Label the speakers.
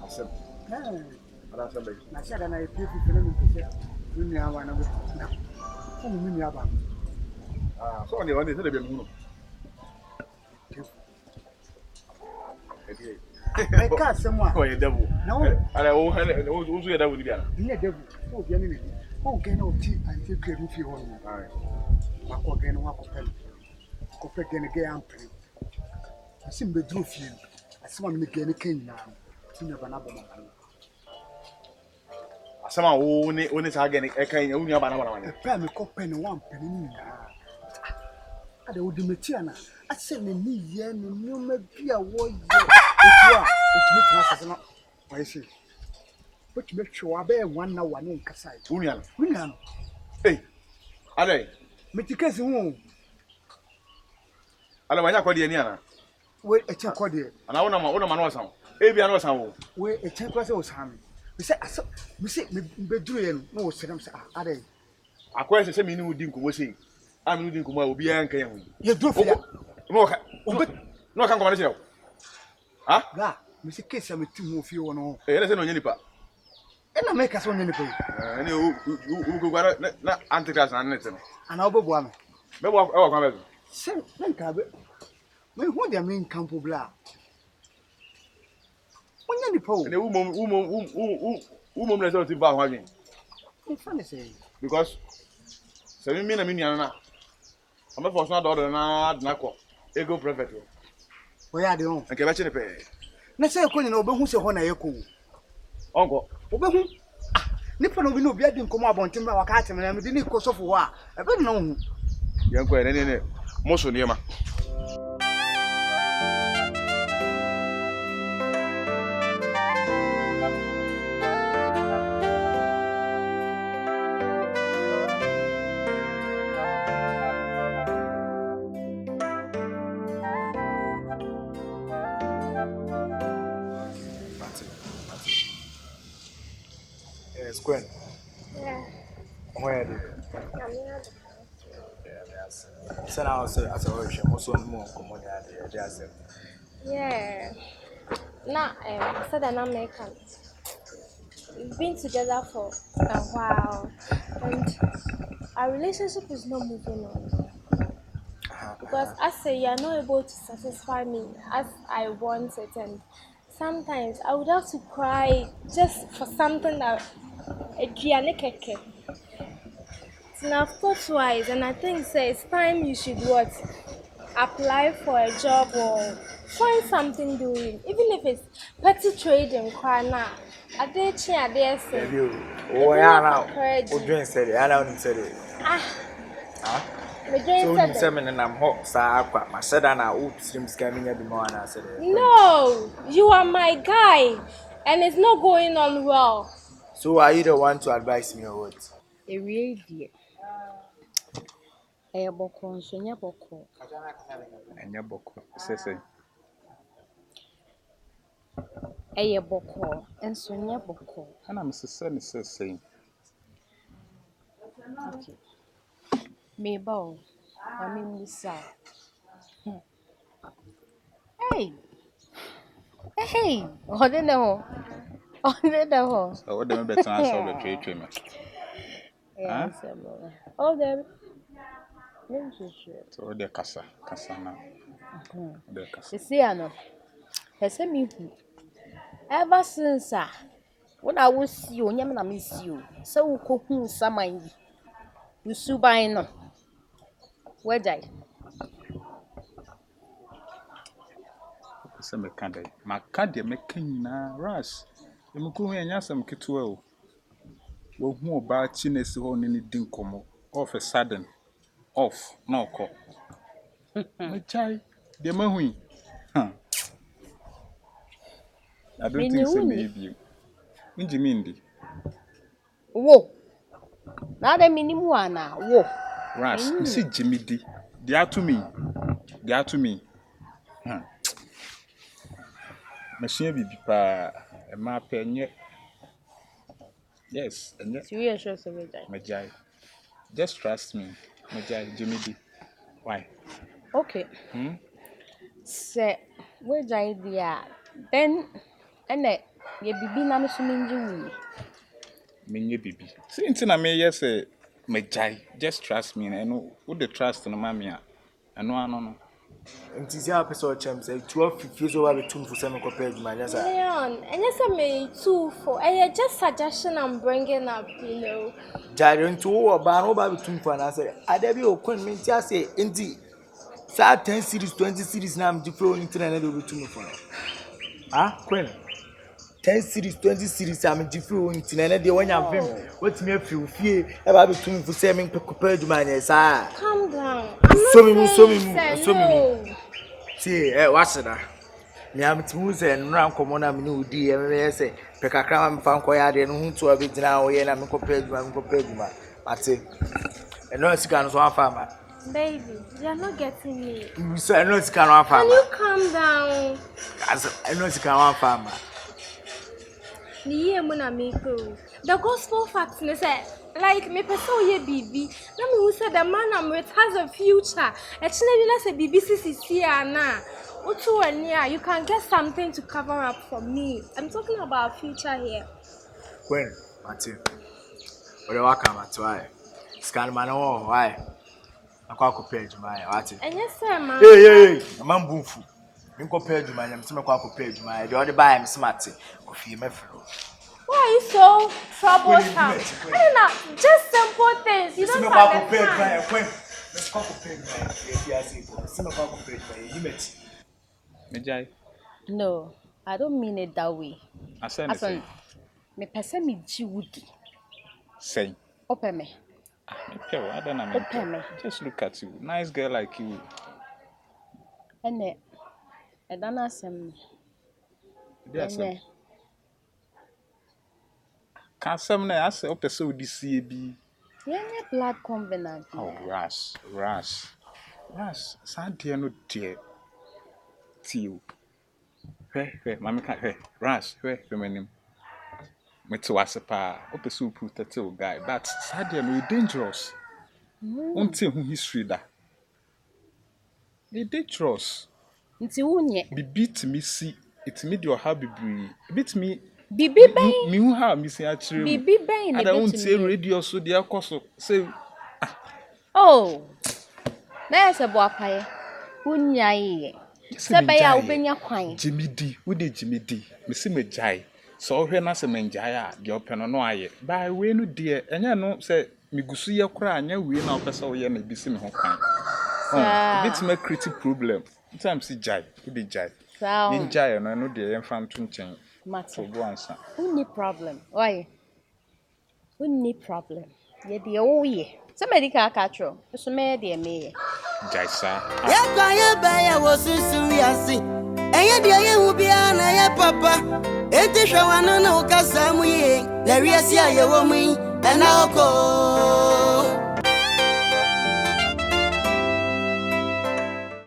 Speaker 1: Asem. Ada asem bɛyi.
Speaker 2: Na hyɛ da na yɛpie fifiri no nkɛsɛ wo nuawa na na ɔmo me nuaba no
Speaker 1: So ɔne ɔne sɛ de bɛ mu no. Ɛdi.
Speaker 2: mɛka asɛm a
Speaker 1: Ɔyɛ devil.
Speaker 2: na wo
Speaker 1: Ala wo so yɛ devil ni bi ala.
Speaker 2: nyɛ dabu wo bia ne nani ɔgɛn na ɔti ante kura mu fie hɔ no wakɔ gɛn no wakɔpɛ no kɔpɛ gɛn no gɛn ampere asi mbɛduru fie no asɛm a mene gɛn no ka nyinaa no ti nuaba no abɔ mama no
Speaker 1: Asem a wo ne saa gɛn ɛka yi wo nua ba na wana wana.
Speaker 2: ɛpɛ a mekɔpɛ no wampɛ no nyinaa ada wode mati ana asɛ n'ani yɛ ne nneɔma bi a wɔyɛ ɛtu a ɔtumi tena asase no ɔyɛ sei wotumi atwe wɔ abɛyɛ 1 na wa ne nkasae
Speaker 1: Wo nua no.
Speaker 2: wo nua no
Speaker 1: Hey. Ada.
Speaker 2: meti kasi ho
Speaker 1: Ala wanya kɔ de ni ana.
Speaker 2: we ɛkyɛ kɔ deɛ
Speaker 1: Ana wo na ma no wasan. E bia no wasan wo.
Speaker 2: we ɛkyɛ kɔ sɛ ɔsame mesɛ asɛ mesɛ mbɛduru yɛ no na wɔsɛdɛm sɛ ada
Speaker 1: Akɔ sɛ me ni wo di nkomo sei. A me ni di nkomo a obi an kan ho.
Speaker 2: yɛduru fie
Speaker 1: No ka. No kan ko ma ne kyerɛ wo. Ha?
Speaker 2: ga mesɛ kesi a meti ho fie wɔ no
Speaker 1: Eh, ele sɛ no nyɛ nipa.
Speaker 2: ɛna meka sɛ ɔnyɛ nipa yi
Speaker 1: Ɛne wo ko gwa na antichrist na net no.
Speaker 2: anaa wobɛboa me
Speaker 1: Me bo e wa kwa bezo.
Speaker 2: sɛ na nka bɛ mehu deɛ menka mpo bla ɔnyɛ nipa o
Speaker 1: Ɛne wo mom na sɛ o ti ba ho adwen.
Speaker 2: mefa ne sɛ
Speaker 1: Because sɛ me na me nua na. Ame for so na do na adna kɔ. Ego prophet o.
Speaker 2: ɔyɛ ade ho
Speaker 1: Nke ba che ne pɛ.
Speaker 2: na sɛ ɛkɔ nyina wobɛhu sɛ hɔ na yɛkɔ
Speaker 1: Onko.
Speaker 2: wobɛhu nipa no bi na obi adi nkɔmmɔ abɔnten bra waka atem na mede ne kɔ sɔfo hɔ a ɛbɛde na wohu
Speaker 1: Yan ko ne mo so ne ma.
Speaker 3: Yes, Gwen.
Speaker 4: Yeah,
Speaker 3: Where do you?
Speaker 4: I'm here.
Speaker 3: Yes. So now, as a worship, most one more common idea. Just
Speaker 4: Yeah. Now, I said an American. We've been together for a while, and our relationship is not moving on because I say you are not able to satisfy me as I want it, and sometimes I would have to cry just for something that a now I've thought twice, and I think say it's time you should what apply for a job or find something doing, even if it's petty trading. Kwana, I did change. I dare say.
Speaker 3: you.
Speaker 4: It's
Speaker 3: Oh, yeah,
Speaker 4: not
Speaker 3: now.
Speaker 4: encouraging.
Speaker 3: What drink said it? I don't said it.
Speaker 4: Ah,
Speaker 3: Huh?
Speaker 4: the drink
Speaker 3: So,
Speaker 4: said
Speaker 3: you
Speaker 4: that.
Speaker 3: said, and I'm hot, so I quit my said, and I hope streams coming every morning. I said,
Speaker 4: No, you are my guy, and it's not going on well.
Speaker 3: so, are you the one to advise me or what?
Speaker 5: Ewie die. Ɛyɛ bɔkɔɔ nso nyɛ bɔkɔɔ.
Speaker 1: Enya boko. Sese.
Speaker 5: Ɛyɛ bɔkɔɔ nso nyɛ bɔkɔɔ.
Speaker 1: Ana mesese ne sese.
Speaker 5: Okay. Meba o. Maame mmisa o. Hey! Hey! Ɔde ne ho. Ɔde ne ho.
Speaker 1: So what dem better answer be twetwe me.
Speaker 5: Ɛyɛ asɛm o. Ɔde. Nhwehwɛ.
Speaker 1: So de kasa na. De kasa.
Speaker 5: Sisi ano. Pɛsɛ mehu. Ever since when I was see you, nyame na me see you. Sɛ wokɔhu saman yi. Usuban no. Wagyae.
Speaker 1: Se me kan dai. Maka de me kan nyina ras. E me ko hu enya asem ketewa o. Wo hu oba chi na si ho ne ne din komo. Off a sudden. Off na okọ. Me chai de ma hu yi. I don't think so maybe. Unji mindi.
Speaker 5: Wo. Na de minimu ana wo.
Speaker 1: Ras, you see Jimmy D. They are to me. They are to me. Machine be pa a map and yes, and yet
Speaker 5: Serious so wagyae.
Speaker 1: Majai. Just trust me. Majai Jimmy D. Why?
Speaker 5: Okay. Sɛ wagyae di a then Ene ye bibi na me so menji wu.
Speaker 1: Menye bibi. See ntina me yes mejai. Just trust me na no with the trust no mami a. No.
Speaker 3: Nti si a person chem say 12 years over be too for say me ko pay adwuma nya sa.
Speaker 4: Leon, and yes, I may too for just suggestion I'm bringing up, you know.
Speaker 3: Jare nti wo ba no ba be too for na say ada bi okun me nti ase nti sa 10 series 20 series na am different nti na do be too for. Ah, Queen. 10 series 20 series am different nti na de wanya vim. Wetimi afi fie e ba be too for say me ko pay adwuma nya sa.
Speaker 4: Calm down.
Speaker 3: So me. See, what's that? Me am to say nran komo na me no di e me say pe kakra ma mfa nko ya de no hunto abi gina wo ye na me ko peduma ate no sika no so afa ma
Speaker 4: Baby, you're not getting me.
Speaker 3: you say no sika no afa
Speaker 4: Can
Speaker 3: ma
Speaker 4: you calm down?
Speaker 3: as no sika no afa ma
Speaker 4: The gospel fact is like me person ye BB. Now me who said the man I'm with has a future. Actually, let's say BBC here now. You can get something to cover up for me. I'm talking about future here.
Speaker 3: when ate ore waka ma to ai scan man wo why akwa ko page ma ya ate
Speaker 4: And yes, sir, man.
Speaker 3: hey man bunfu me ko page ma nyam se me kwa ko page ma de ode buy me smart ko fie me fro.
Speaker 4: Why are you so troublesome? I don't know, just simple things. You don't understand.
Speaker 1: Mejai.
Speaker 5: No, I don't mean it that way.
Speaker 1: I said
Speaker 5: Asan me pese me ji wudi.
Speaker 1: say.
Speaker 5: Ope me.
Speaker 1: I don't know.
Speaker 5: Ope me.
Speaker 1: Just look at you. Nice girl like you.
Speaker 5: Ene edana sem. Ene
Speaker 1: Can some na ase opese odi sie bi.
Speaker 5: Yenye blood covenant.
Speaker 1: Oh, Ras. Sante no tie. Tio. Hwe, mama ka hwe. Ras, hwe manim. Mete wase pa. Opese u prove that guy, but sade no dangerous. Unti hu history da. Dangerous.
Speaker 5: Nti wunye.
Speaker 1: Bibi timi si, etimi de oha bibiri. Bitimi
Speaker 5: Bibi ben.
Speaker 1: Mi hu ha mi si akire.
Speaker 5: Bibi ben ne
Speaker 1: Ada
Speaker 5: betimi.
Speaker 1: unti radio so de akoso. Say
Speaker 5: Oh. Na ese bo apaye. Wunya ye. Sebe ya ubenya kwan.
Speaker 1: Jimidi, we de Jimidi. Me si me jai. So hwe na se menjai a de openo no aye. Ba we no de enya no se migusu ye kura anya we na opesa wo ye na bisi me ho kwan. Bit me critic problem. Sometimes si jai, we de jai. Ni jai no de ye mfa nto nchen.
Speaker 5: Matter.
Speaker 1: Go ansa.
Speaker 5: Unni problem. Why? Unni problem. Ye de wo ye. Se medical catro. So me de me.
Speaker 1: Jai sa.
Speaker 6: Ya kwa ya ba ya wo susu ya si. Enye de ye hu bia na ya papa. Enti hwa no na ukasa mu ye. Na wiase aye wo mu. Ena oko.